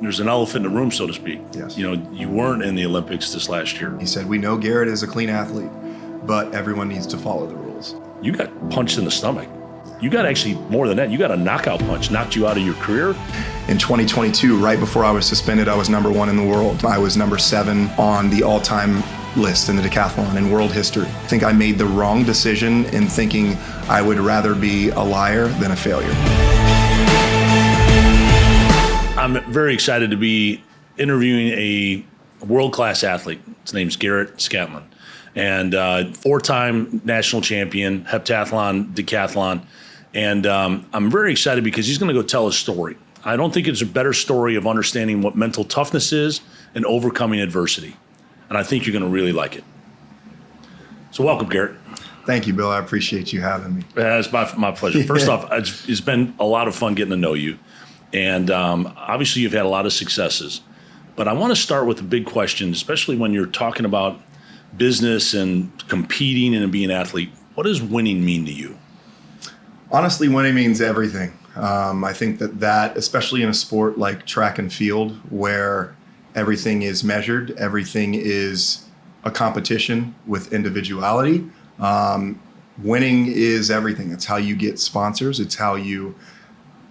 there's an elephant in the room, so to speak. Yes. You know, you weren't in the Olympics this last year. He said, "We know Garrett is a clean athlete, but everyone needs to follow the rules." You got punched in the stomach. You got actually more than that. You got a knockout punch, knocked you out of your career. In 2022, right before I was suspended, I was number 1 in the world. I was number 7 on the all-time list in the decathlon in world history. I think I made the wrong decision in thinking I would rather be a liar than a failure. I'm very excited to be interviewing a world-class athlete. His name's Garrett Scantling, and 4-time national champion, heptathlon, decathlon. And I'm very excited because he's going to go tell a story. I don't think it's a better story of understanding what mental toughness is and overcoming adversity. And I think you're going to really like it. So welcome, Garrett. Thank you, Bill. I appreciate you having me. It's my pleasure. First off, it's been a lot of fun getting to know you. And obviously you've had a lot of successes. But I want to start with a big question, especially when you're talking about business and competing and being an athlete. What does winning mean to you? Honestly, winning means everything. I think that, especially in a sport like track and field, where everything is measured, everything is a competition with individuality, winning is everything. It's how you get sponsors. It's how you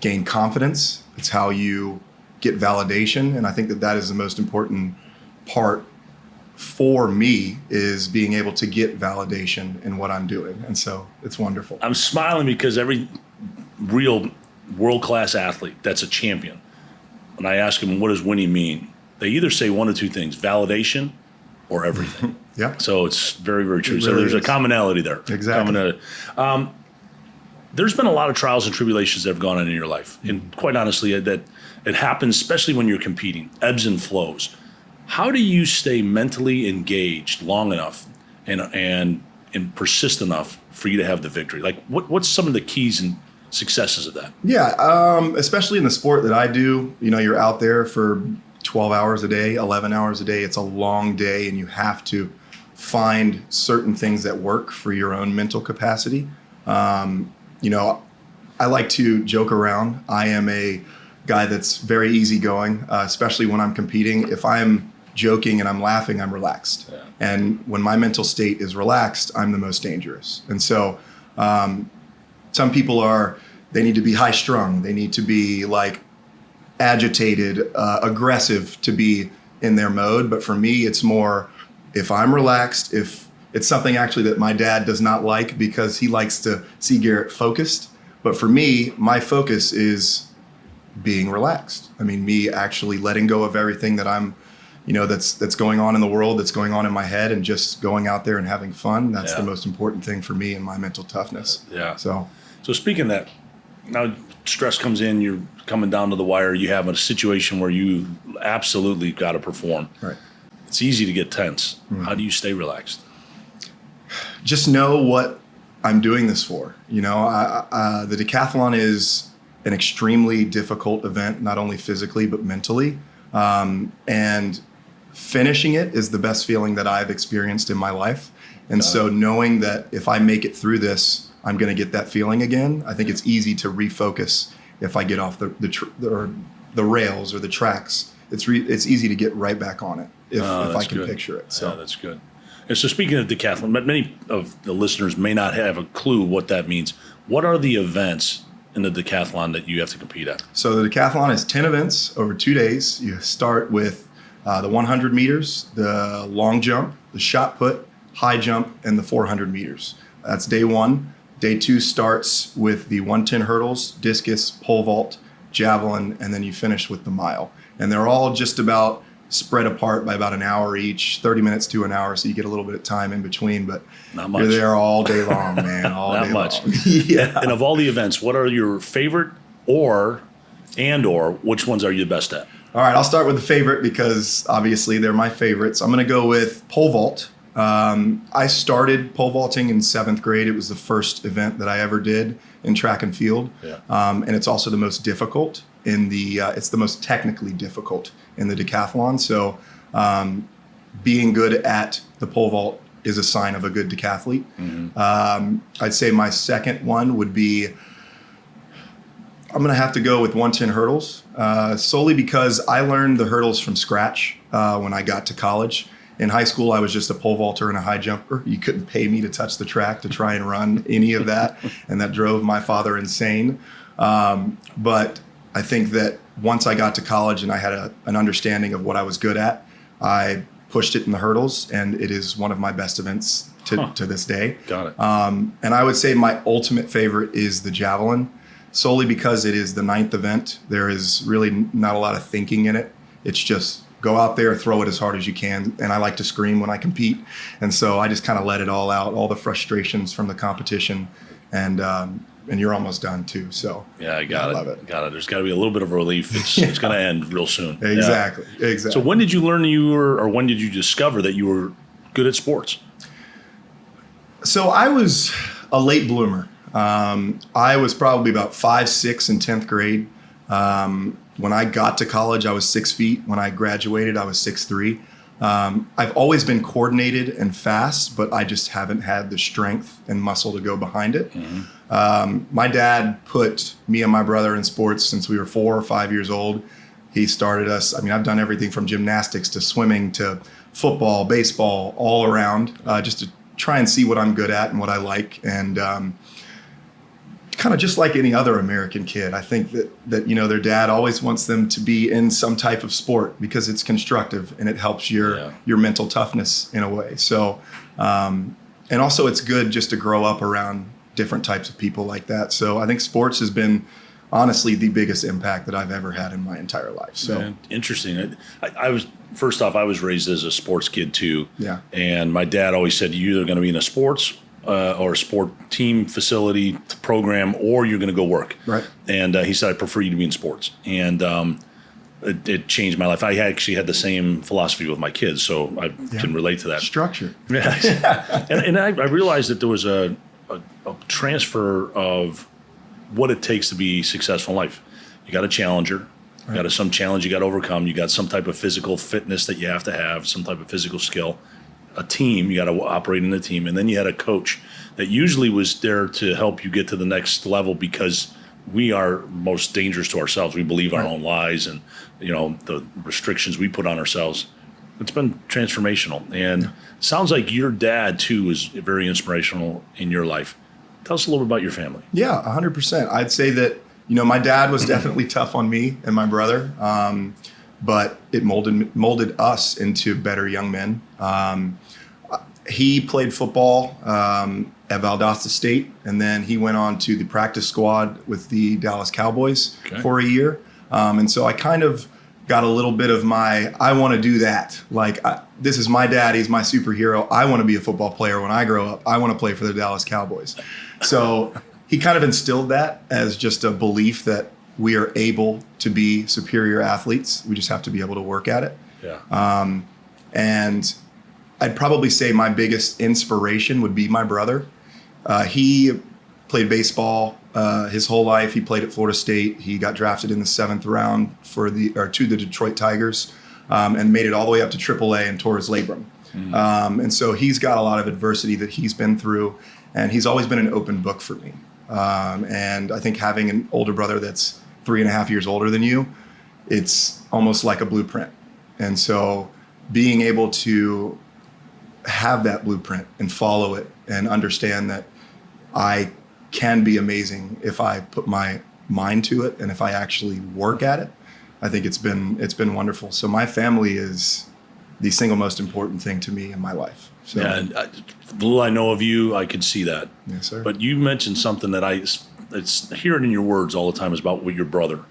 gain confidence. It's how you get validation. And I think that is the most important part for me, is being able to get validation in what I'm doing. And so it's wonderful. I'm smiling because every real world-class athlete that's a champion, when I ask them, what does winning mean? They either say one of two things, validation or everything. Yeah. So it's very, very true. It So really there's is. a commonality there. Exactly. There's been a lot of trials and tribulations that have gone on in your life. And quite honestly, that it happens, especially when you're competing, ebbs and flows. How do you stay mentally engaged long enough and persist enough for you to have the victory? Like, what's some of the keys and successes of that? Yeah, especially in the sport that I do, you're out there for 12 hours a day, 11 hours a day. It's a long day, and you have to find certain things that work for your own mental capacity. I like to joke around. I am a guy that's very easygoing, especially when I'm competing. If I'm joking and I'm laughing, I'm relaxed. Yeah. And when my mental state is relaxed, I'm the most dangerous. And so some people they need to be high strung. They need to be like agitated, aggressive to be in their mode. But for me, it's more, if I'm relaxed, if it's something actually that my dad does not like, because he likes to see Garrett focused. But for me, my focus is being relaxed. I mean, me actually letting go of everything that I'm, that's going on in the world, that's going on in my head, and just going out there and having fun. That's the most important thing for me and my mental toughness. Yeah. So speaking of that, now stress comes in, you're coming down to the wire, you have a situation where you absolutely got to perform. Right. It's easy to get tense. Mm-hmm. How do you stay relaxed? Just know what I'm doing this for. The decathlon is an extremely difficult event, not only physically, but mentally. And finishing it is the best feeling that I've experienced in my life. And so knowing that if I make it through this, I'm going to get that feeling again, I think it's easy to refocus if I get off the rails or the tracks. It's easy to get right back on it if I can picture it. So that's good. And so speaking of decathlon, but many of the listeners may not have a clue what that means. What are the events in the decathlon that you have to compete at? So the decathlon is 10 events over 2 days. You start with the 100 meters, the long jump, the shot put, high jump, and the 400 meters. That's day 1. Day 2 starts with the 110 hurdles, discus, pole vault, javelin, and then you finish with the mile. And they're all just about spread apart by about an hour each, 30 minutes to an hour, so you get a little bit of time in between, but not much. You're there all day long, man, all not day much. long. Yeah. And of all the events, what are your favorite or which ones are you the best at? All right, I'll start with the favorite because obviously they're my favorites. I'm going to go with pole vault. I started pole vaulting in 7th grade. It was the first event that I ever did in track and field. Yeah. And it's also the most difficult it's the most technically difficult in the decathlon. So being good at the pole vault is a sign of a good decathlete. Mm-hmm. I'd say my second one would be, I'm going to have to go with 110 hurdles. solely because I learned the hurdles from scratch when I got to college. In high school, I was just a pole vaulter and a high jumper. You couldn't pay me to touch the track to try and run any of that, and that drove my father insane. But I think that once I got to college and I had an understanding of what I was good at, I pushed it in the hurdles, and it is one of my best events to this day. Got it. And I would say my ultimate favorite is the javelin, solely because it is the 9th event. There is really not a lot of thinking in it. It's just go out there, throw it as hard as you can. And I like to scream when I compete. And so I just kind of let it all out, all the frustrations from the competition. And you're almost done too. So yeah, I got it. Love it. Got it. There's got to be a little bit of relief. It's going to end real soon. Exactly. Yeah. Exactly. So when did you learn or when did you discover that you were good at sports? So I was a late bloomer. I was probably about 5'6" in 10th grade. When I got to college, I was 6 feet. When I graduated, I was 6'3". I've always been coordinated and fast, but I just haven't had the strength and muscle to go behind it. Mm-hmm. My dad put me and my brother in sports since we were 4 or 5 years old. He started us. I mean, I've done everything from gymnastics to swimming to football, baseball, all around, just to try and see what I'm good at and what I like. And kind of just like any other American kid, I think that you know, their dad always wants them to be in some type of sport because it's constructive and it helps your mental toughness in a way. So, and also it's good just to grow up around different types of people like that. So I think sports has been honestly the biggest impact that I've ever had in my entire life. So yeah, interesting. I was I was raised as a sports kid too. Yeah. And my dad always said, you're either going to be in a sports or a sport team facility program, or you're going to go work. Right. And he said, I prefer you to be in sports. And it changed my life. I actually had the same philosophy with my kids, so I can relate to that. Structure. Yeah. and I realized that there was a transfer of what it takes to be successful in life. You got a challenger. You got some challenge you got to overcome. You got some type of physical fitness that you have to have, some type of physical skill. A team, you got to operate in a team. And then you had a coach that usually was there to help you get to the next level, because we are most dangerous to ourselves. We believe our own lies and, you know, the restrictions we put on ourselves. It's been transformational. And it sounds like your dad, too, is very inspirational in your life. Tell us a little bit about your family. Yeah, 100%. I'd say that, you know, my dad was definitely tough on me and my brother, but it molded us into better young men. He played football at Valdosta State, and then he went on to the practice squad with the Dallas Cowboys for a year. And so I kind of got a little bit of I want to do that. Like, this is my dad. He's my superhero. I want to be a football player when I grow up. I want to play for the Dallas Cowboys. So he kind of instilled that as just a belief that we are able to be superior athletes. We just have to be able to work at it. Yeah. And I'd probably say my biggest inspiration would be my brother. He played baseball his whole life. He played at Florida State. He got drafted in the 7th round to the Detroit Tigers, and made it all the way up to AAA and tore his labrum. Mm-hmm. And so he's got a lot of adversity that he's been through, and he's always been an open book for me. And I think having an older brother that's 3.5 years older than you, it's almost like a blueprint. And so being able to have that blueprint and follow it and understand that I can be amazing if I put my mind to it and if I actually work at it, I think it's been wonderful. So my family is the single most important thing to me in my life. So, yeah, and the little I know of you, I could see that. Yes, sir. But you mentioned something that it's hearing in your words all the time is about with your brother.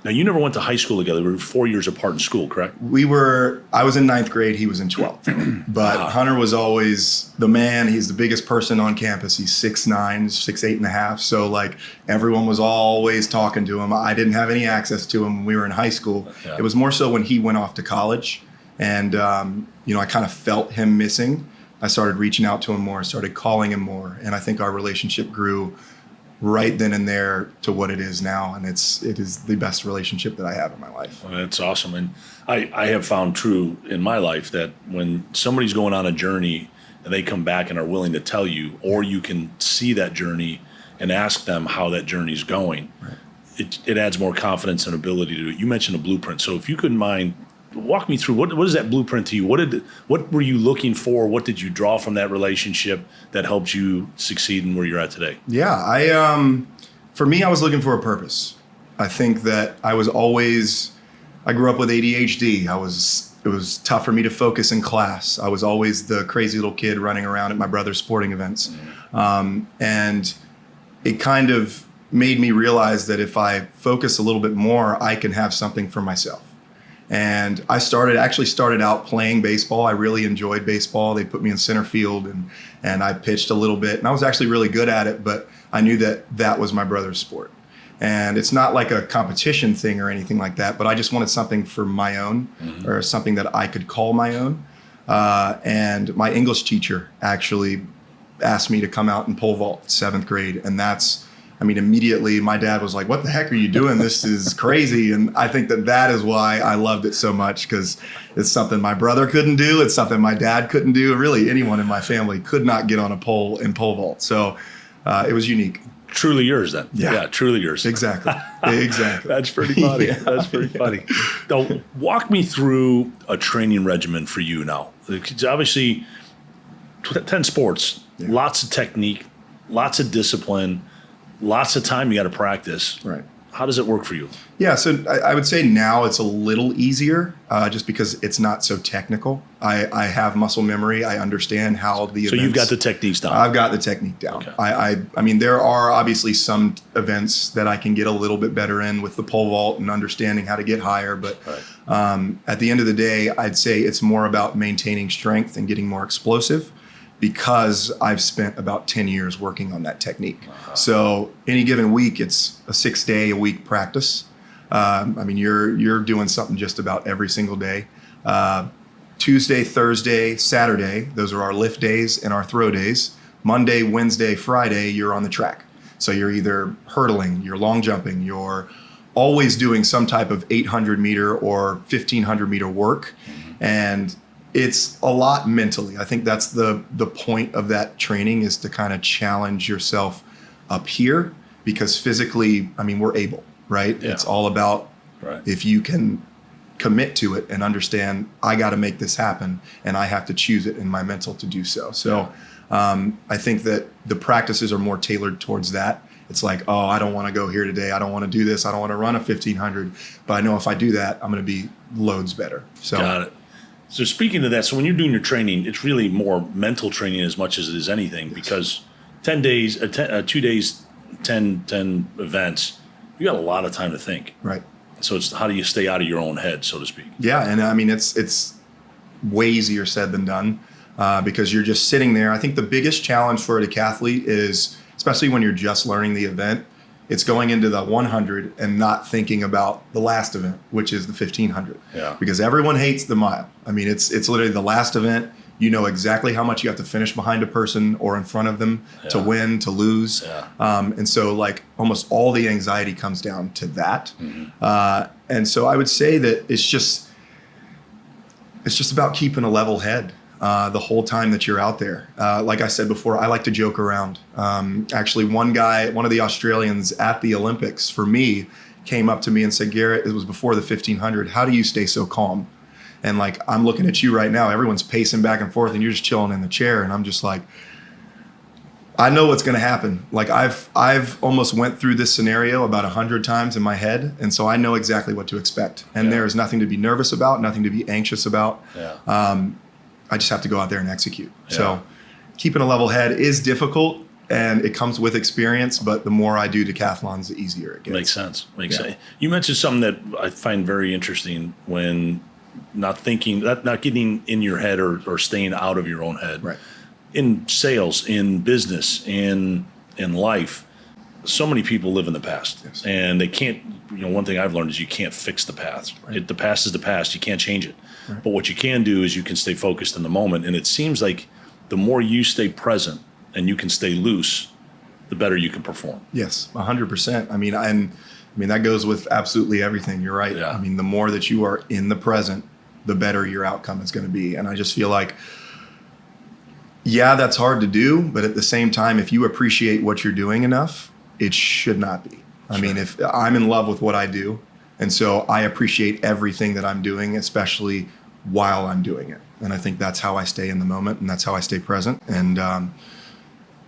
Now, you never went to high school together. We were 4 years apart in school, correct? I was in 9th grade. He was in 12th. But Hunter was always the man. He's the biggest person on campus. He's 6'9", 6'8.5". So, like, everyone was always talking to him. I didn't have any access to him when we were in high school. Yeah. It was more so when he went off to college. And, you know, I kind of felt him missing. I started reaching out to him more, started calling him more. And I think our relationship grew right then and there to what it is now. And it is the best relationship that I have in my life. Well, that's awesome. And I have found true in my life that when somebody's going on a journey and they come back and are willing to tell you, or you can see that journey and ask them how that journey's going, it adds more confidence and ability to do it. You mentioned a blueprint. So if you couldn't mind, walk me through what is that blueprint to you? What were you looking for? What did you draw from that relationship that helped you succeed in where you're at today? Yeah, for me, I was looking for a purpose. I think that I grew up with ADHD. It was tough for me to focus in class. I was always the crazy little kid running around at my brother's sporting events. And it kind of made me realize that if I focus a little bit more, I can have something for myself. And I actually started out playing baseball. I really enjoyed baseball. They put me in center field and I pitched a little bit. And I was actually really good at it, but I knew that was my brother's sport. And it's not like a competition thing or anything like that, but I just wanted something for my own, or something that I could call my own. And my English teacher actually asked me to come out and pole vault 7th grade. And immediately my dad was like, "What the heck are you doing? This is crazy." And I think that is why I loved it so much, because it's something my brother couldn't do. It's something my dad couldn't do. Really, anyone in my family could not get on a pole and pole vault. So it was unique. Truly yours then. Yeah, truly yours. Exactly. That's pretty funny. Yeah. That's pretty funny. Now, walk me through a training regimen for you now. It's obviously 10 sports, lots of technique, lots of discipline, lots of time you got to practice. Right. How does it work for you? Yeah, so I would say now it's a little easier, just because it's not so technical. I have muscle memory. I understand how the So you've got the techniques down. I've got the technique down. Okay. I mean, there are obviously some events that I can get a little bit better in with the pole vault and understanding how to get higher. But at the end of the day, I'd say it's more about maintaining strength and getting more explosive, because I've spent about 10 years working on that technique. So any given week, it's a 6-day-a-week practice. You're doing something just about every single day. Tuesday, Thursday, Saturday, those are our lift days and our throw days. Monday, Wednesday, Friday, you're on the track. So you're either hurdling, you're long jumping, you're always doing some type of 800 meter or 1500 meter work. And it's a lot mentally. I think that's the point of that training, is to kind of challenge yourself up here, because physically, we're able, right? Yeah. It's all about if you can commit to it and understand, I got to make this happen and I have to choose it in my mental to do so. So I think that the practices are more tailored towards that. It's like, oh, I don't want to go here today. I don't want to do this. I don't want to run a 1500, but I know if I do that, I'm going to be loads better. So got it. So speaking of that, so when you're doing your training, it's really more mental training as much as it is anything, because 10 days, 2 days, 10 events, you got a lot of time to think. Right. So it's how do you stay out of your own head, so to speak? Yeah, and it's way easier said than done, because you're just sitting there. I think the biggest challenge for a decathlete is, especially when you're just learning the event, it's going into the 100 and not thinking about the last event, which is the 1500. Yeah. Because everyone hates the mile. It's literally the last event. You know exactly how much you have to finish behind a person or in front of them to win, to lose. Yeah. And so almost all the anxiety comes down to that. And so I would say that it's just about keeping a level head the whole time that you're out there. Like I said before, I like to joke around. Actually, one of the Australians at the Olympics for me came up to me and said, "Garrett, it was before the 1500. How do you stay so calm?" And I'm looking at you right now, everyone's pacing back and forth and you're just chilling in the chair. And I'm just like, I know what's going to happen. I've almost went through this scenario about 100 times in my head. And so I know exactly what to expect. And there is nothing to be nervous about, nothing to be anxious about. Yeah. I just have to go out there and execute. Yeah. So keeping a level head is difficult, and it comes with experience, but the more I do decathlons, the easier it gets. Makes sense. Sense. You mentioned something that I find very interesting, when not getting in your head or staying out of your own head. Right. In sales, in business, in life, so many people live in the past. Yes. And they can't, one thing I've learned is you can't fix the past. Right. The past is the past. You can't change it. Right. But what you can do is you can stay focused in the moment. And it seems like the more you stay present and you can stay loose, the better you can perform. Yes, 100%. That goes with absolutely everything. You're right. Yeah. The more that you are in the present, the better your outcome is going to be. And I just feel like, that's hard to do. But at the same time, if you appreciate what you're doing enough, it should not be. I mean, if I'm in love with what I do, and so I appreciate everything that I'm doing, especially while I'm doing it. And I think that's how I stay in the moment, and that's how I stay present. And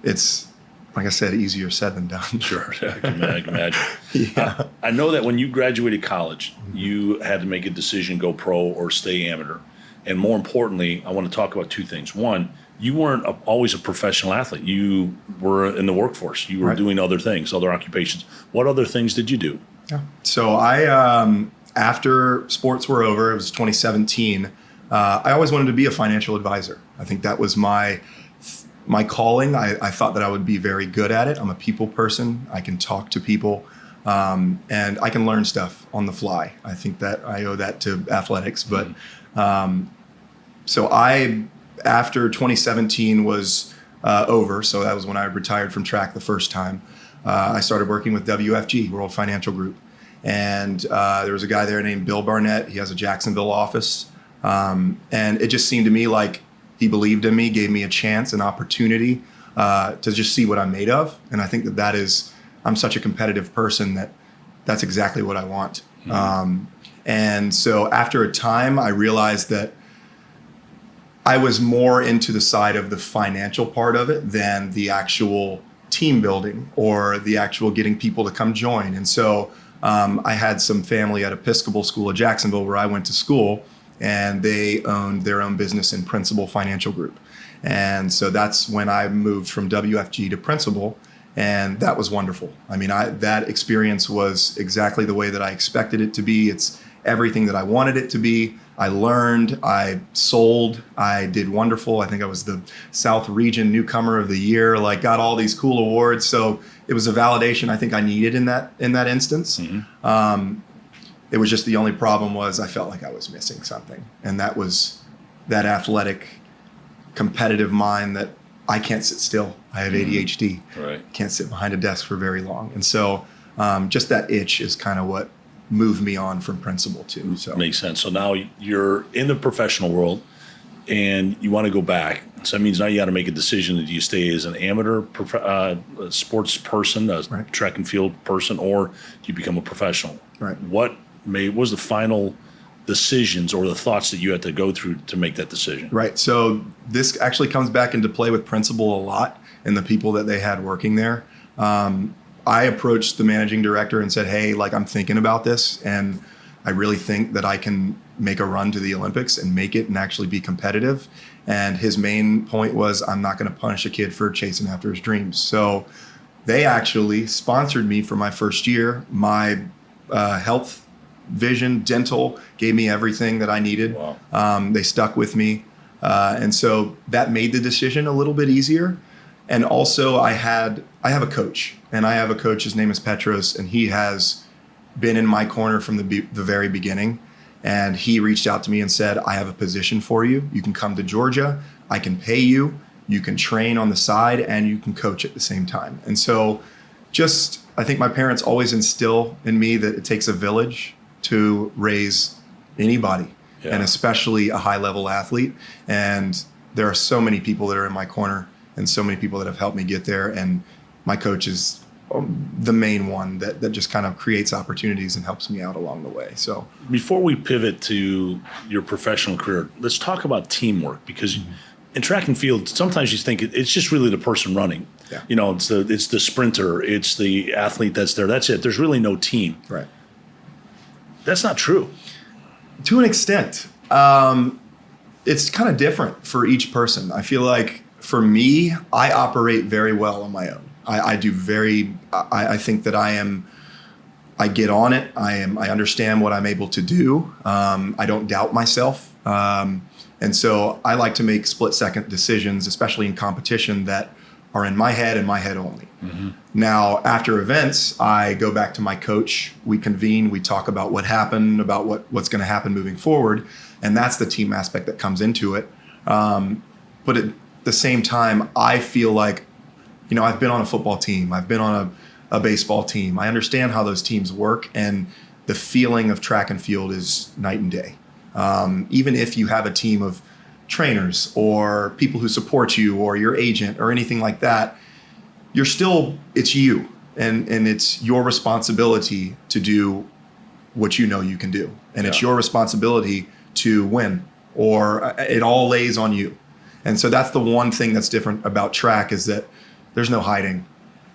it's, like I said, easier said than done. Sure, I can imagine. Yeah. I know that when you graduated college, you had to make a decision, go pro or stay amateur. And more importantly, I want to talk about two things. One, you weren't always a professional athlete. You were in the workforce. You were Right. doing other things, other occupations. What other things did you do? Yeah. So I, after sports were over, it was 2017. I always wanted to be a financial advisor. I think that was my calling. I thought that I would be very good at it. I'm a people person. I can talk to people, and I can learn stuff on the fly. I think that I owe that to athletics. But so after 2017 was over, so that was when I retired from track the first time, I started working with WFG, World Financial Group. And there was a guy there named Bill Barnett. He has a Jacksonville office. And it just seemed to me like he believed in me, gave me a chance, an opportunity to just see what I'm made of. And I think that is, I'm such a competitive person that's exactly what I want. And so after a time, I realized that I was more into the side of the financial part of it than the actual team building or the actual getting people to come join. And so I had some family at Episcopal School of Jacksonville where I went to school, and they owned their own business in Principal Financial Group. And so that's when I moved from WFG to Principal, and that was wonderful. I mean, that experience was exactly the way that I expected it to be. It's everything that I wanted it to be. I learned, I sold, I did wonderful. I think I was the South Region Newcomer of the Year, like got all these cool awards. So it was a validation I think I needed in that instance. It was just the only problem was I felt like I was missing something. And that was that athletic, competitive mind that I can't sit still. I have ADHD. Right. Can't sit behind a desk for very long. And so just that itch is kind of what moved me on from Principal too. So Makes sense. So now you're in the professional world and you want to go back. So that means now you got to make a decision. Do you stay as an amateur sports person, a Right. track and field person, or do you become a professional? Right. What was the final decisions or the thoughts that you had to go through to make that decision? Right. So this actually comes back into play with Principal a lot and the people that they had working there. I approached the managing director and said, hey, like I'm thinking about this, and I really think that I can make a run to the Olympics and make it and actually be competitive. And his main point was, I'm not going to punish a kid for chasing after his dreams. So they actually sponsored me for my first year. My health, vision, dental gave me everything that I needed. Wow. They stuck with me. And so that made the decision a little bit easier. And also I have a coach, and I have a coach, his name is Petros, and he has been in my corner from the very beginning. And he reached out to me and said, I have a position for you. You can come to Georgia. I can pay you. You can train on the side and you can coach at the same time. And so I think my parents always instill in me that it takes a village to raise anybody, and especially a high level athlete. And there are so many people that are in my corner and so many people that have helped me get there. And my coach is the main one that just kind of creates opportunities and helps me out along the way. So Before we pivot to your professional career, let's talk about teamwork, because in track and field, sometimes you think it's just really the person running. Yeah. You know, it's the sprinter, it's the athlete that's there. That's it. There's really no team. right. That's not true. To an extent, it's kind of different for each person. I feel like for me, I operate very well on my own. I think that I get on it. I understand what I'm able to do. I don't doubt myself. And so I like to make split-second decisions, especially in competition, that are in my head and my head only. Now, after events, I go back to my coach. We convene. We talk about what happened, about what's going to happen moving forward. And that's the team aspect that comes into it. But at the same time, I feel like, you know, I've been on a football team. I've been on a baseball team. I understand how those teams work. And the feeling of track and field is night and day. Even if you have a team of trainers or people who support you or your agent or anything like that, it's you. and it's your responsibility to do what you know you can do. And it's your responsibility to win, or it all lays on you. And so that's the one thing that's different about track, is that there's no hiding.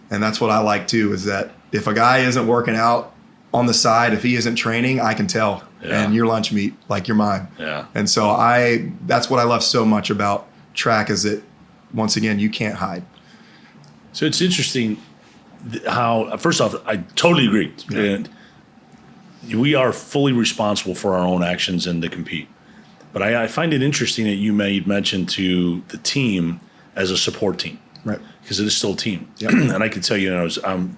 And that's what I like too, is that if a guy isn't working out on the side, if he isn't training, I can tell. And your lunch meat, like you're mine. Yeah. And so that's what I love so much about track, is that once again, you can't hide. So it's interesting how, first off, I totally agree. Yeah. And we are fully responsible for our own actions and to compete. But I find it interesting that you made mention to the team as a support team. Right. Because it is still a team. Yep. And I can tell you, I'm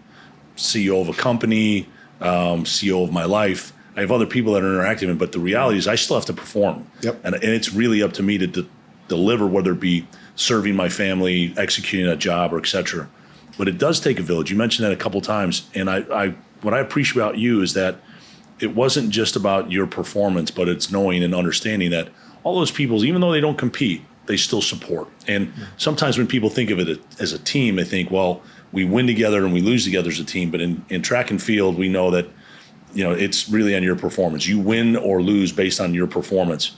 CEO of a company, CEO of my life. I have other people that are interacting with, but the reality is I still have to perform. Yep. And it's really up to me to deliver, whether it be serving my family, executing a job, or et cetera. But it does take a village. You mentioned that a couple times. And what I appreciate about you is that it wasn't just about your performance, but it's knowing and understanding that all those people, even though they don't compete, they still support. And sometimes when people think of it as a team, they think, well, we win together and we lose together as a team. But in track and field, we know that, it's really on your performance. You win or lose based on your performance.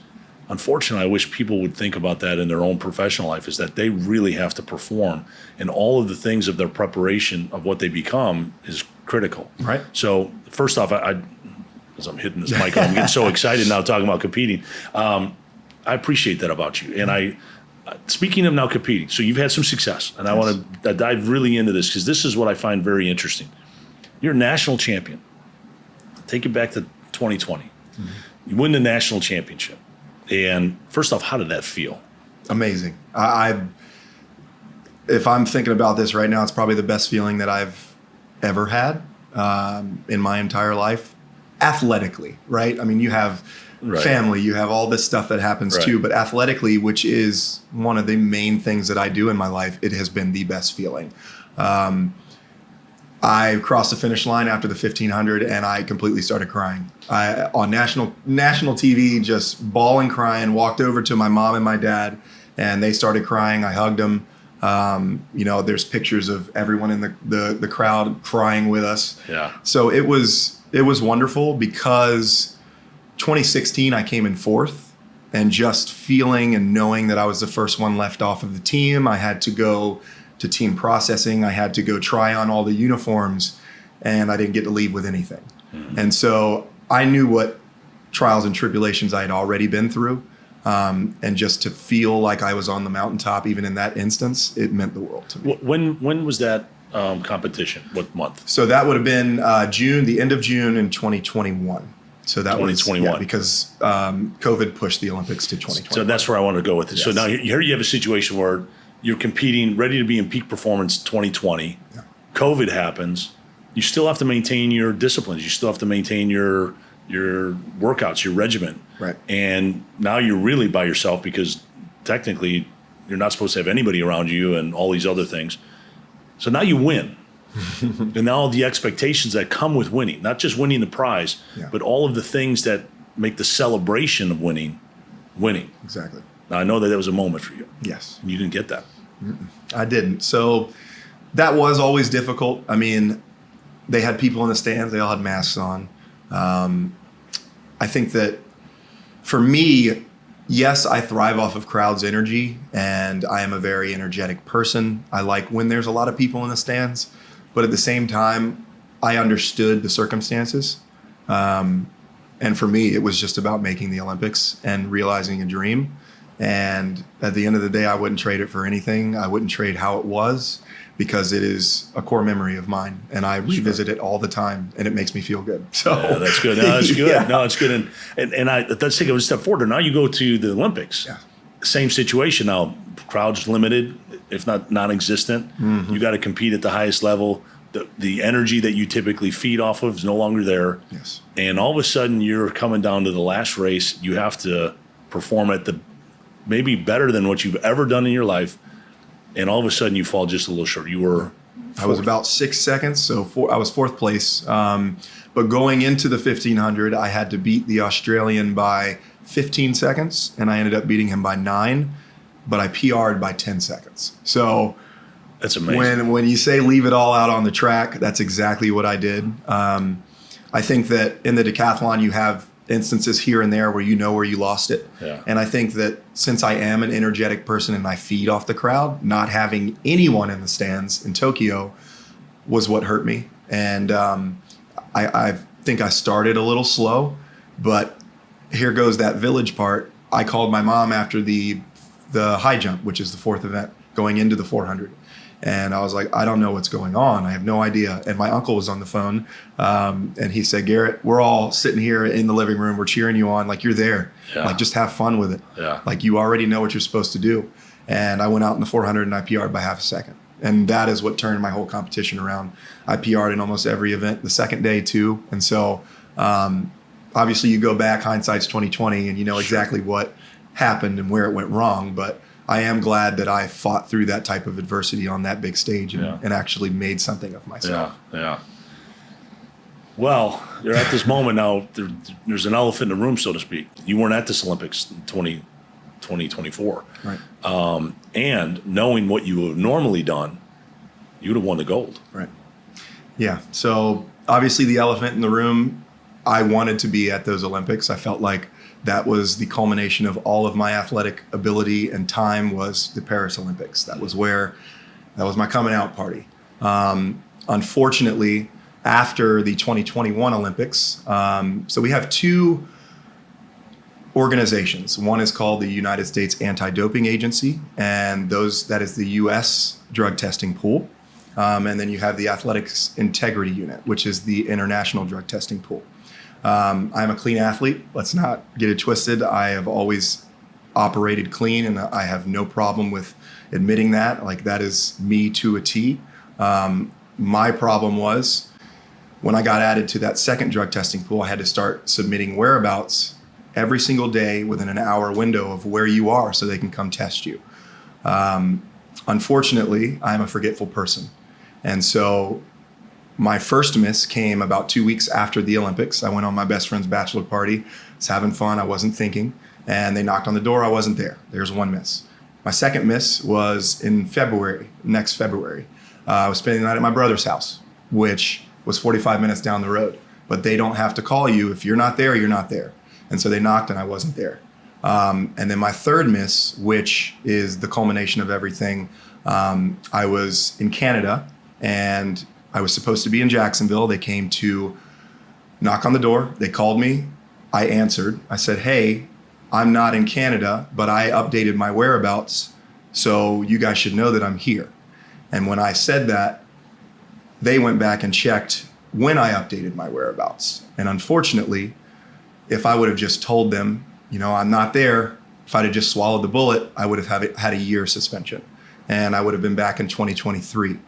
Unfortunately, I wish people would think about that in their own professional life, is that they really have to perform. And all of the things of their preparation of what they become is critical. Right. So first off, as I'm hitting this mic, I'm getting so excited now talking about competing. I appreciate that about you. And speaking of now competing, so you've had some success, and I want to dive really into this, because this is what I find very interesting. You're a national champion. Take it back to 2020. Mm-hmm. You win the national championship. And first off, how did that feel? Amazing. If I'm thinking about this right now, it's probably the best feeling that I've ever had in my entire life. Athletically, right? I mean, you have family, you have all this stuff that happens too, but athletically, which is one of the main things that I do in my life, it has been the best feeling. I crossed the finish line after the 1500 and I completely started crying. On national TV, just bawling, crying, walked over to my mom and my dad, and they started crying. I hugged them. There's pictures of everyone in the crowd crying with us. Yeah. So it was wonderful, because 2016 I came in fourth, and just feeling and knowing that I was the first one left off of the team. I had to go to team processing. I had to go try on all the uniforms, and I didn't get to leave with anything. Mm-hmm. And so I knew what trials and tribulations I had already been through. And just to feel like I was on the mountaintop, even in that instance, it meant the world to me. When was that competition? What month? So that would have been June, the end of June in 2021. So that 2021. was because COVID pushed the Olympics to 2020. So that's where I wanted to go with it. Yes. So now here you have a situation where you're competing, ready to be in peak performance 2020. Yeah. COVID happens. You still have to maintain your disciplines. You still have to maintain your workouts, your regimen. Right. And now you're really by yourself, because technically you're not supposed to have anybody around you and all these other things. So now you win. And now the expectations that come with winning, not just winning the prize, but all of the things that make the celebration of winning. Exactly. Now, I know that was a moment for you. Yes. And you didn't get that. I didn't. So that was always difficult. I mean, they had people in the stands. They all had masks on. I think that for me, yes, I thrive off of crowds' energy, and I am a very energetic person. I like when there's a lot of people in the stands, but at the same time, I understood the circumstances. And for me, it was just about making the Olympics and realizing a dream. And at the end of the day, I wouldn't trade it for anything. I wouldn't trade how it was, because it is a core memory of mine, and I revisit it all the time, and it makes me feel good. So that's good. No, that's good. No, it's good. And let's take it a step forward. Now you go to the Olympics. Yeah. Same situation now. Crowds limited, if not non-existent. Mm-hmm. You got to compete at the highest level. The energy that you typically feed off of is no longer there. Yes. And all of a sudden, you're coming down to the last race. You have to perform at maybe better than what you've ever done in your life. And all of a sudden you fall just a little short. You were fourth. I was about 6 seconds, so I was fourth place. But going into the 1500, I had to beat the Australian by 15 seconds, and I ended up beating him by 9, but I PR'd by 10 seconds. So That's amazing. When you say leave it all out on the track, that's exactly what I did. I think that in the decathlon, you have instances here and there where you know where you lost it. Yeah. And I think that since I am an energetic person and I feed off the crowd, not having anyone in the stands in Tokyo was what hurt me. And I think I started a little slow, but here goes that village part. I called my mom after the high jump, which is the fourth event, going into the 400. And I was like, I don't know what's going on. I have no idea. And my uncle was on the phone, and he said, Garrett, we're all sitting here in the living room. We're cheering you on. Like, you're there. Yeah. Like, just have fun with it. Yeah. Like, you already know what you're supposed to do. And I went out in the 400 and I PR'd by half a second. And that is what turned my whole competition around. I PR'd in almost every event the second day too. And so obviously you go back, hindsight's 2020, and you know exactly what happened and where it went wrong. But I am glad that I fought through that type of adversity on that big stage and actually made something of myself. Yeah. Well, you're at this moment now. There's an elephant in the room, so to speak. You weren't at this Olympics in 2024. Right. And knowing what you would have normally done, you would have won the gold. Right. Yeah. So obviously the elephant in the room, I wanted to be at those Olympics. I felt like that was the culmination of all of my athletic ability and time was the Paris Olympics. That was my coming out party. Unfortunately, after the 2021 Olympics, so we have two organizations. One is called the United States Anti-Doping Agency, and that is the U.S. drug testing pool. And then you have the Athletics Integrity Unit, which is the international drug testing pool. I'm a clean athlete. Let's not get it twisted. I have always operated clean, and I have no problem with admitting that. Like, that is me to a T. My problem was when I got added to that second drug testing pool, I had to start submitting whereabouts every single day within an hour window of where you are so they can come test you. Unfortunately, I'm a forgetful person. And so my first miss came about 2 weeks after the Olympics. I went on my best friend's bachelor party. I was having fun. I wasn't thinking. And they knocked on the door. I wasn't there. There's one miss. My second miss was in next February. I was spending the night at my brother's house, which was 45 minutes down the road. But they don't have to call you. If you're not there, you're not there. And so they knocked and I wasn't there. And then my third miss, which is the culmination of everything, I was in Canada and I was supposed to be in Jacksonville. They came to knock on the door. They called me. I answered. I said, hey, I'm not in Canada, but I updated my whereabouts, so you guys should know that I'm here. And when I said that, they went back and checked when I updated my whereabouts. And unfortunately, if I would have just told them, I'm not there, if I'd have just swallowed the bullet, I would have had a year suspension. And I would have been back in 2023.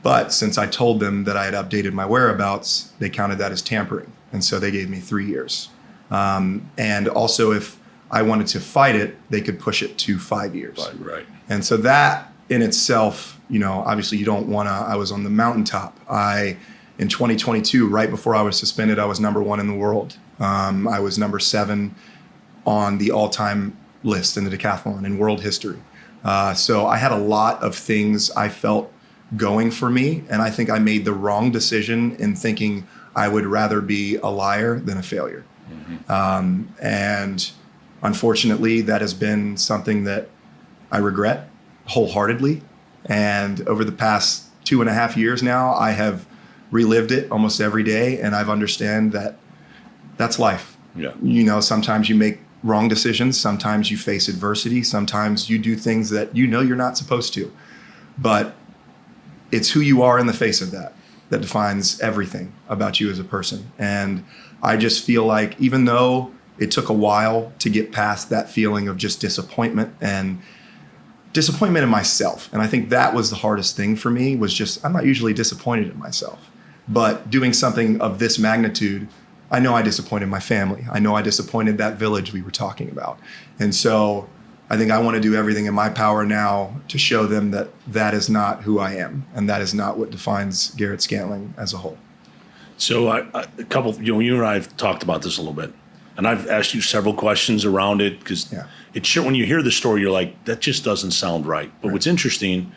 But since I told them that I had updated my whereabouts, they counted that as tampering. And so they gave me 3 years. And also, if I wanted to fight it, they could push it to 5 years. Right. And so that in itself, obviously you don't want to. I was on the mountaintop. In 2022, right before I was suspended, I was number 1 in the world. I was number 7 on the all-time list in the decathlon in world history. So I had a lot of things I felt going for me, and I think I made the wrong decision in thinking I would rather be a liar than a failure. Mm-hmm. And unfortunately, that has been something that I regret wholeheartedly. And over the past 2.5 years now, I have relived it almost every day, and I've understand that that's life. Yeah. Sometimes you make wrong decisions, sometimes you face adversity, sometimes you do things that you're not supposed to. But it's who you are in the face of that defines everything about you as a person. And I just feel like even though it took a while to get past that feeling of just disappointment in myself, and I think that was the hardest thing for me, was just, I'm not usually disappointed in myself. But doing something of this magnitude, I know I disappointed my family. I know I disappointed that village we were talking about. And so I think I want to do everything in my power now to show them that that is not who I am, and that is not what defines Garrett Scantling as a whole. So you and I have talked about this a little bit, and I've asked you several questions around it because it's sure when you hear the story, you're like, that just doesn't sound right. But What's interesting,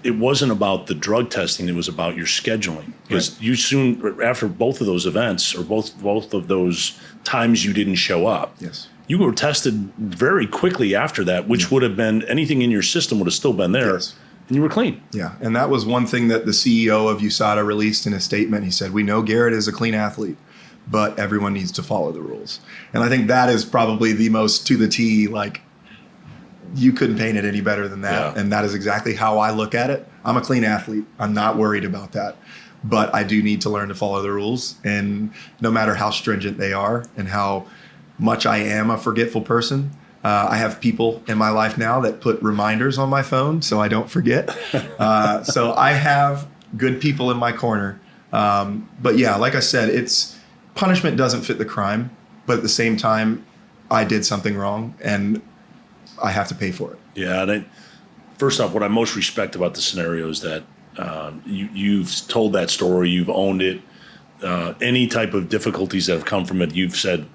it wasn't about the drug testing, it was about your scheduling. Because you soon, after both of those events, or both of those times you didn't show up, Yes. you were tested very quickly after that, which would have been, anything in your system would have still been there, Yes. and you were clean. Yeah, and that was one thing that the CEO of USADA released in a statement. He said, "We know Garrett is a clean athlete, but everyone needs to follow the rules." And I think that is probably the most to the T, like, you couldn't paint it any better than that. Yeah. And that is exactly how I look at it. I'm a clean athlete. I'm not worried about that. But I do need to learn to follow the rules. And no matter how stringent they are and how much I am a forgetful person, I have people in my life now that put reminders on my phone so I don't forget. So I have good people in my corner. But yeah, like I said, punishment doesn't fit the crime. But at the same time, I did something wrong, and I have to pay for it. Yeah, and first off, what I most respect about the scenario is that you've told that story, you've owned it. Any type of difficulties that have come from it, you've said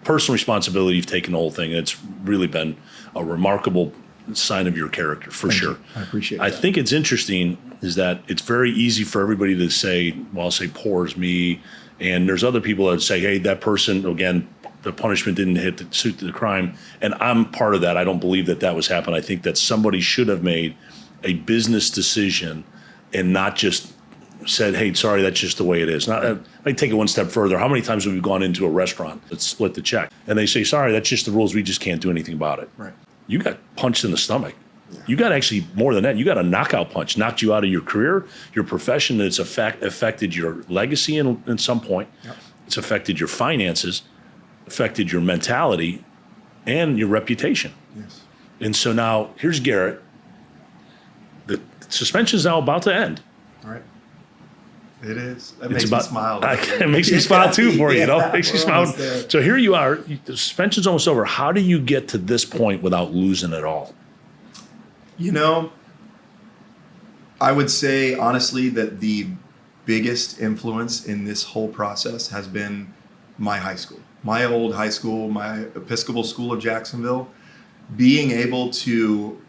personal responsibility, you've taken the whole thing. And it's really been a remarkable sign of your character, for Thank sure. you. I appreciate that. I think it's interesting is that it's very easy for everybody to say, well, I'll say poor is me. And there's other people that say, hey, that person, again, the punishment didn't suit the crime. And I'm part of that. I don't believe that was happened. I think that somebody should have made a business decision and not just said, hey, sorry, that's just the way it is. Now, I take it one step further. How many times have we gone into a restaurant, let's split the check, and they say, sorry, that's just the rules. We just can't do anything about it. Right. You got punched in the stomach. Yeah. You got actually more than that. You got a knockout punch, knocked you out of your career, your profession. It's affected your legacy in some point. Yep. It's affected your finances, affected your mentality, and your reputation. Yes. And so now here's Garrett. The suspension is now about to end. All right. It is. That makes me smile. It makes me smile too for you, It makes me smile. So here you are. The suspension's almost over. How do you get to this point without losing it all? I would say honestly that the biggest influence in this whole process has been my high school. My old high school, my Episcopal School of Jacksonville, being able to,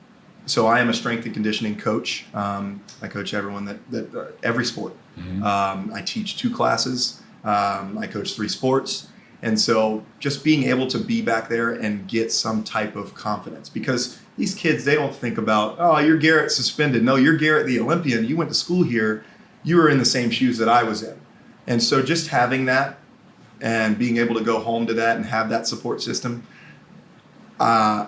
so I am a strength and conditioning coach. I coach everyone that every sport. Mm-hmm. I teach 2 classes. I coach 3 sports. And so just being able to be back there and get some type of confidence, because these kids, they don't think about, oh, you're Garrett suspended. No, you're Garrett the Olympian. You went to school here. You were in the same shoes that I was in. And so just having that and being able to go home to that and have that support system, I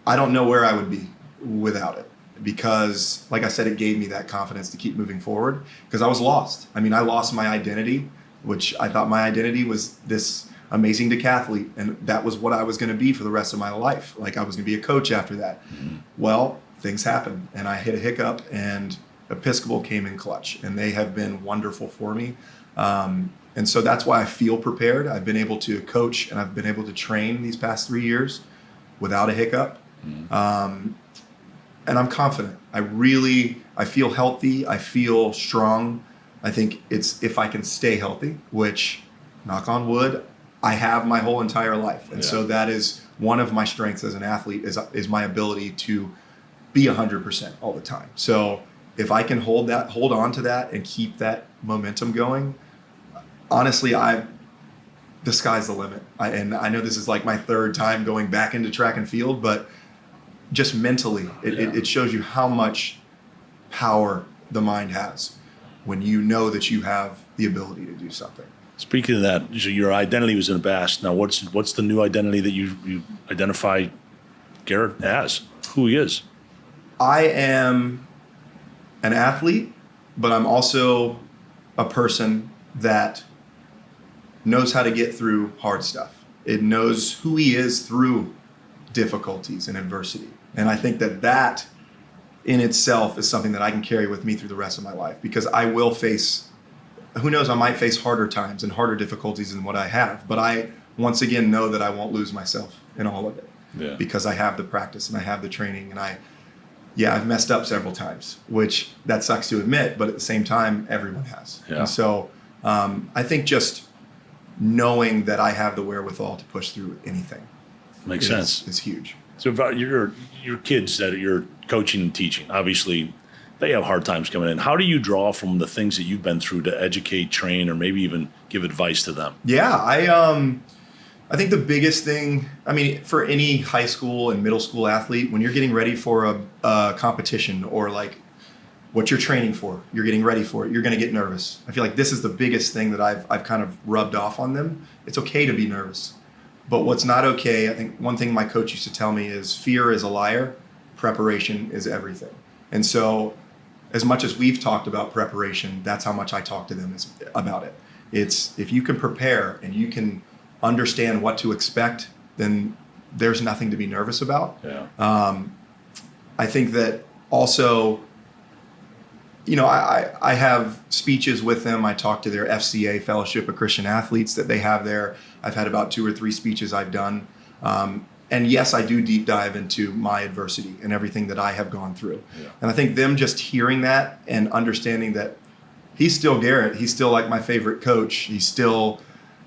don't know where I would be without it, because like I said, it gave me that confidence to keep moving forward, because I was lost. I mean, I lost my identity, which I thought my identity was this amazing decathlete, and that was what I was going to be for the rest of my life. Like I was going to be a coach after that. Mm-hmm. Well, things happened and I hit a hiccup, and Episcopal came in clutch, and they have been wonderful for me. And so that's why I feel prepared. I've been able to coach and I've been able to train these past 3 years without a hiccup. Mm-hmm. And I'm confident. I feel healthy. I feel strong. I think it's if I can stay healthy, which, knock on wood, I have my whole entire life. And so that is one of my strengths as an athlete is my ability to be 100% all the time. So if I can hold on to that and keep that momentum going, honestly, the sky's the limit. And I know this is like my 3rd time going back into track and field, but just mentally, it shows you how much power the mind has when you know that you have the ability to do something. Speaking of that, your identity was in the past. Now, what's the new identity that you identify Garrett as, who he is? I am an athlete, but I'm also a person that knows how to get through hard stuff. It knows who he is through difficulties and adversity. And I think that in itself is something that I can carry with me through the rest of my life, because I will face, who knows, I might face harder times and harder difficulties than what I have. But I, once again, know that I won't lose myself in all of it, because I have the practice and I have the training. And I've messed up several times, which that sucks to admit, but at the same time, everyone has. Yeah. And so I think just knowing that I have the wherewithal to push through anything makes sense. It's huge. So about your kids that you're coaching and teaching, obviously they have hard times coming in. How do you draw from the things that you've been through to educate, train, or maybe even give advice to them? Yeah, I think the biggest thing, I mean, for any high school and middle school athlete, when you're getting ready for a competition or like what you're training for, you're getting ready for it, you're going to get nervous. I feel like this is the biggest thing that I've kind of rubbed off on them. It's okay to be nervous. But what's not okay, I think one thing my coach used to tell me is fear is a liar, preparation is everything. And so as much as we've talked about preparation, that's how much I talk to them about it. It's if you can prepare and you can understand what to expect, then there's nothing to be nervous about. Yeah. I think that also, you know, I have speeches with them. I talk to their FCA, Fellowship of Christian Athletes, that they have there. I've had about 2 or 3 speeches I've done. And yes, I do deep dive into my adversity and everything that I have gone through. Yeah. And I think them just hearing that and understanding that he's still Garrett. He's still like my favorite coach. He's still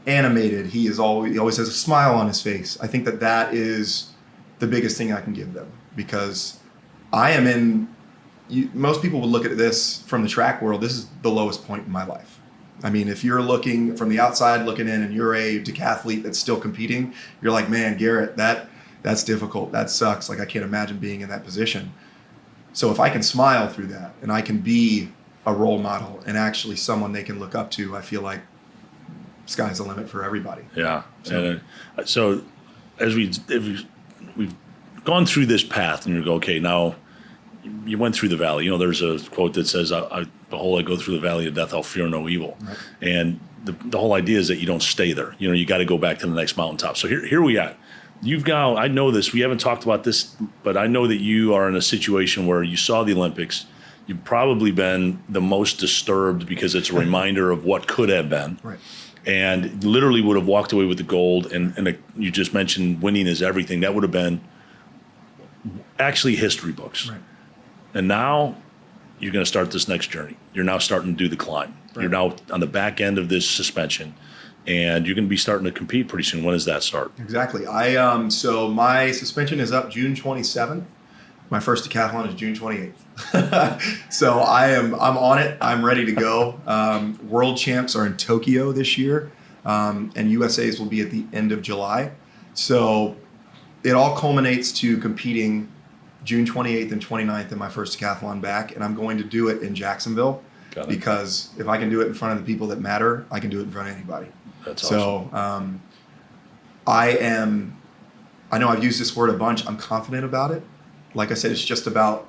animated. He always has a smile on his face. I think that is the biggest thing I can give them, because I am in, most people would look at this from the track world. This is the lowest point in my life. I mean, if you're looking from the outside looking in and you're a decathlete that's still competing, you're like, man, Garrett, that's difficult. That sucks. Like, I can't imagine being in that position. So if I can smile through that and I can be a role model and actually someone they can look up to, I feel like sky's the limit for everybody. Yeah. So as we've gone through this path and you go, okay, now you went through the valley. You know, there's a quote that says, behold, I go through the valley of death, I'll fear no evil. Right. And the whole idea is that you don't stay there. You know, you got to go back to the next mountaintop. So here we are. I know this, we haven't talked about this, but I know that you are in a situation where you saw the Olympics. You've probably been the most disturbed because it's a reminder of what could have been. Right. And literally would have walked away with the gold. And you just mentioned winning is everything. That would have been actually history books. Right. And now you're going to start this next journey. You're now starting to do the climb. Right. You're now on the back end of this suspension, and you're going to be starting to compete pretty soon. When does that start? Exactly. So my suspension is up June 27th. My first decathlon is June 28th. So I'm on it. I'm ready to go. World champs are in Tokyo this year, and USA's will be at the end of July. So it all culminates to competing June 28th and 29th in my first decathlon back, and I'm going to do it in Jacksonville, because if I can do it in front of the people that matter, I can do it in front of anybody. That's awesome. So I know I've used this word a bunch. I'm confident about it. Like I said, it's just about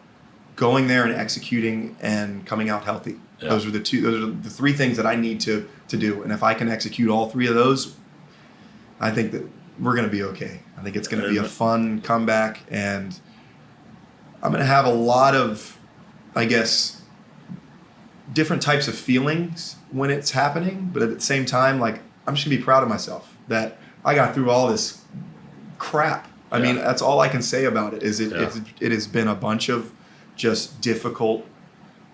going there and executing and coming out healthy. Yeah. Those are the 3 things that I need to do. And if I can execute all 3 of those, I think that we're going to be okay. I think it's going to be a fun comeback, and I'm going to have a lot of, I guess, different types of feelings when it's happening. But at the same time, like, I'm just going to be proud of myself that I got through all this crap. I mean, that's all I can say about it. It has been a bunch of just difficult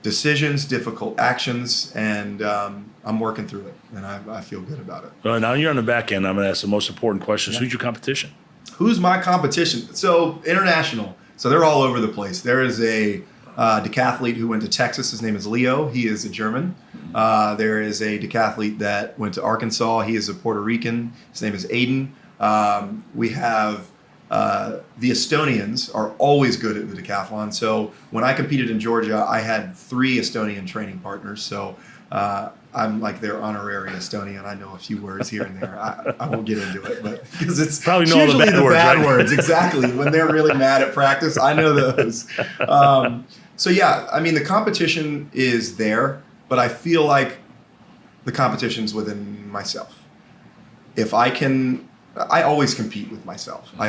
decisions, difficult actions, and I'm working through it, and I feel good about it. Well, now you're on the back end. I'm going to ask the most important questions. Yeah. Who's your competition? Who's my competition? So international. So they're all over the place. There is a decathlete who went to Texas. His name is Leo. He is a German. There is a decathlete that went to Arkansas. He is a Puerto Rican. His name is Aiden. We have the Estonians are always good at the decathlon. So when I competed in Georgia, I had 3 Estonian training partners. So I'm like their honorary Estonian. I know a few words here and there. I won't get into it, but because it's probably know usually the bad words. Exactly. When they're really mad at practice, I know those. So yeah, I mean, the competition is there, but I feel like the competition's within myself. If I always compete with myself. I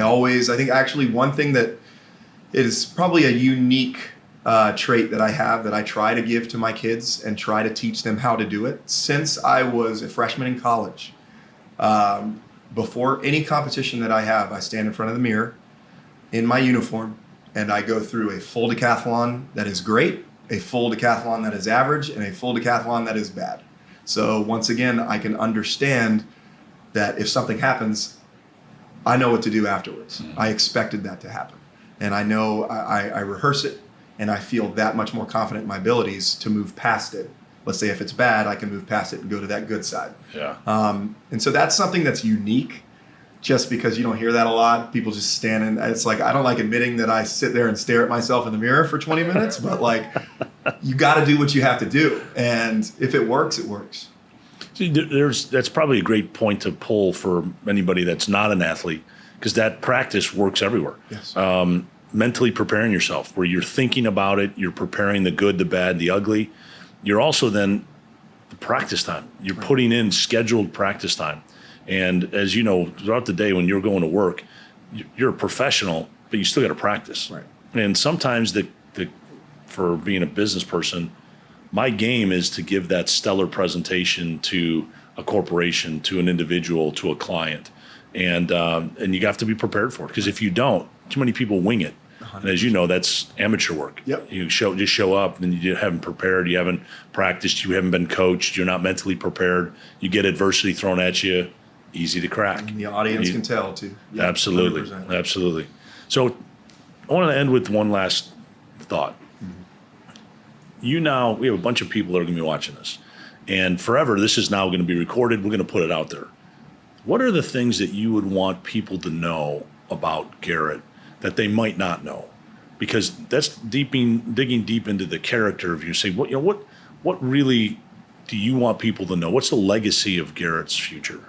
think actually one thing that is probably a unique trait that I have that I try to give to my kids and try to teach them how to do it. Since I was a freshman in college, before any competition that I have, I stand in front of the mirror in my uniform and I go through a full decathlon that is great, a full decathlon that is average, and a full decathlon that is bad. So once again, I can understand that if something happens, I know what to do afterwards. I expected that to happen. And I know I rehearse it, and I feel that much more confident in my abilities to move past it. Let's say if it's bad, I can move past it and go to that good side. Yeah. And so that's something that's unique, just because you don't hear that a lot. People just standing. It's like, I don't like admitting that I sit there and stare at myself in the mirror for 20 minutes, but like, you got to do what you have to do. And if it works, it works. See, that's probably a great point to pull for anybody that's not an athlete, because that practice works everywhere. Yes. Mentally preparing yourself, where you're thinking about it, you're preparing the good, the bad, the ugly. You're also then the practice time. You're putting in scheduled practice time. And as you know, throughout the day when you're going to work, you're a professional, but you still got to practice. Right. And sometimes for being a business person, my game is to give that stellar presentation to a corporation, to an individual, to a client. And you have to be prepared for it, because if you don't, too many people wing it. 100%. And as you know, that's amateur work. Yep. You just show up and you haven't prepared, you haven't practiced, you haven't been coached, you're not mentally prepared. You get adversity thrown at you, easy to crack. And the audience can tell too. Yep. Absolutely. 100%. Absolutely. So I want to end with one last thought. Mm-hmm. We have a bunch of people that are going to be watching this, and forever, this is now going to be recorded. We're going to put it out there. What are the things that you would want people to know about Garrett that they might not know? Because that's digging deep into the character of you. Say, what really do you want people to know? What's the legacy of Garrett's future?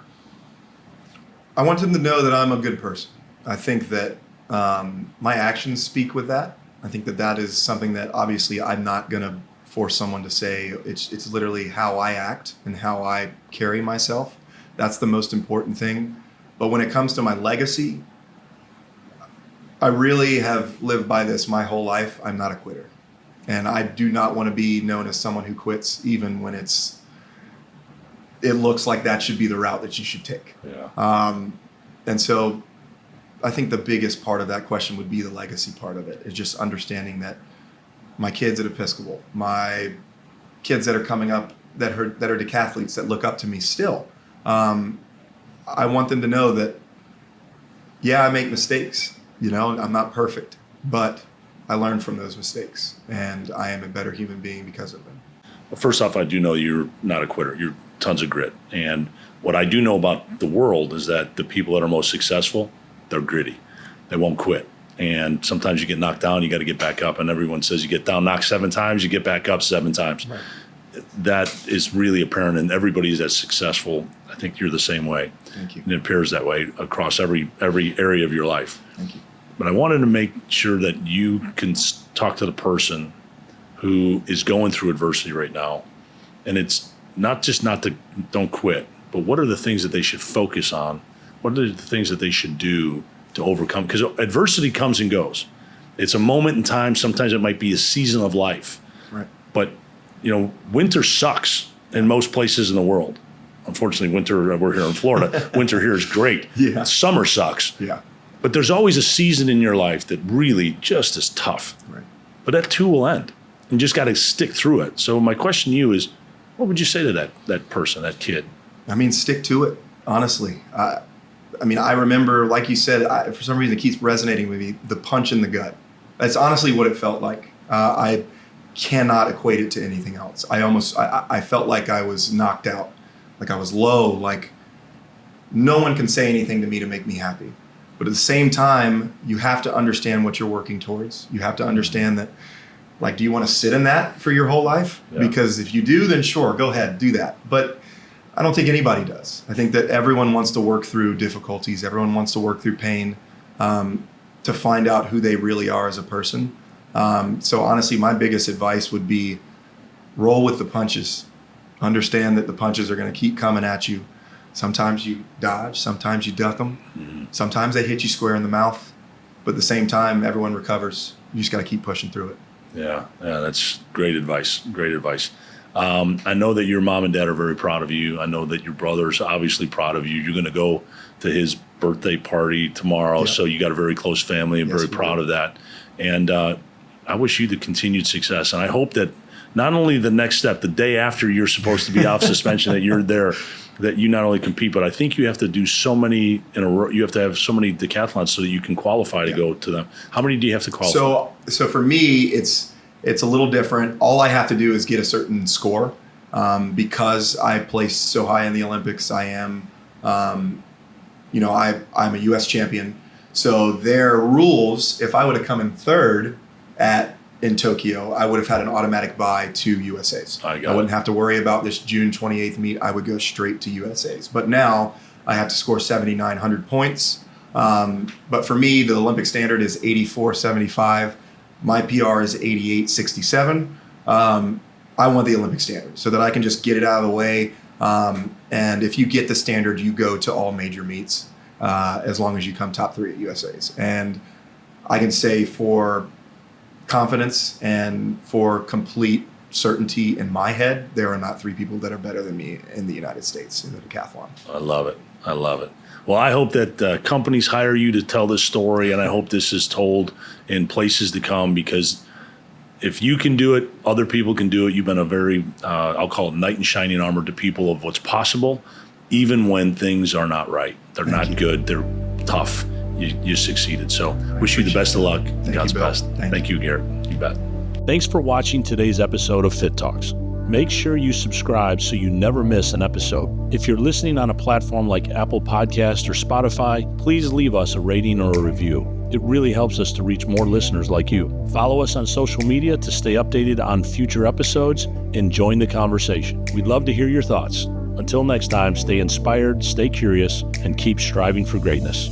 I want them to know that I'm a good person. I think that my actions speak with that. I think that is something that obviously I'm not going to force someone to say. It's literally how I act and how I carry myself. That's the most important thing. But when it comes to my legacy, I really have lived by this my whole life. I'm not a quitter. And I do not want to be known as someone who quits, even when it looks like that should be the route that you should take. Yeah. And so I think the biggest part of that question would be the legacy part of it, is just understanding that my kids at Episcopal, my kids that are coming up that are decathletes that look up to me still, I want them to know that, yeah, I make mistakes. I'm not perfect, but I learn from those mistakes, and I am a better human being because of them. Well, first off, I do know you're not a quitter. You're tons of grit. And what I do know about the world is that the people that are most successful, they're gritty. They won't quit. And sometimes you get knocked down, you got to get back up. And everyone says you get down, knocked 7 times, you get back up 7 times. Right. That is really apparent, and everybody that's successful, I think you're the same way. Thank you. And it appears that way across every area of your life. Thank you. But I wanted to make sure that you can talk to the person who is going through adversity right now. And it's not to don't quit, but what are the things that they should focus on? What are the things that they should do to overcome? Because adversity comes and goes. It's a moment in time. Sometimes it might be a season of life. Right. But, winter sucks in most places in the world. Unfortunately, we're here in Florida. Winter here is great. Yeah. Summer sucks. Yeah. But there's always a season in your life that really just is tough. Right. But that too will end. You just got to stick through it. So my question to you is, what would you say to that person, that kid? I mean, stick to it, honestly. I remember, like you said, for some reason it keeps resonating with me, the punch in the gut. That's honestly what it felt like. I cannot equate it to anything else. I felt like I was knocked out, like I was low, like no one can say anything to me to make me happy. But at the same time, you have to understand what you're working towards. You have to understand that, like, do you want to sit in that for your whole life? Yeah. Because if you do, then sure, go ahead, do that. But I don't think anybody does. I think that everyone wants to work through difficulties. Everyone wants to work through pain to find out who they really are as a person. So honestly, my biggest advice would be roll with the punches. Understand that the punches are going to keep coming at you. Sometimes you dodge, sometimes you duck them. Mm-hmm. Sometimes they hit you square in the mouth. But at the same time, everyone recovers. You just got to keep pushing through it. Yeah, that's great advice. Great advice. I know that your mom and dad are very proud of you. I know that your brother's obviously proud of you. You're going to go to his birthday party tomorrow, so you got a very close family and very proud of that. And I wish you the continued success. And I hope that not only the next step, the day after you're supposed to be off suspension, that you're there, that you not only compete, but I think you have to do so many in a row. You have to have so many decathlons so that you can qualify to go to them. How many do you have to qualify? So for me, it's it's a little different. All I have to do is get a certain score. Because I placed so high in the Olympics, I am, I'm a U.S. champion. So their rules, if I would have come in third in Tokyo, I would have had an automatic bye to USA's. I wouldn't have to worry about this June 28th meet. I would go straight to USA's. But now I have to score 7,900 points. But for me, the Olympic standard is 84.75. My PR is 88.67. I want the Olympic standard so that I can just get it out of the way. And if you get the standard, you go to all major meets as long as you come top 3 at USA's. And I can say for confidence and for complete certainty in my head, there are not 3 people that are better than me in the United States in the decathlon. I love it. I love it. Well, I hope that companies hire you to tell this story, and I hope this is told in places to come, because if you can do it, other people can do it. You've been a very, I'll call it knight in shining armor to people of what's possible, even when things are not right. They're not good. They're tough. You succeeded. So wish you the best of luck. God's best. Thank you, Garrett. You bet. Thanks for watching today's episode of Fit Talks. Make sure you subscribe so you never miss an episode. If you're listening on a platform like Apple Podcasts or Spotify, please leave us a rating or a review. It really helps us to reach more listeners like you. Follow us on social media to stay updated on future episodes and join the conversation. We'd love to hear your thoughts. Until next time, stay inspired, stay curious, and keep striving for greatness.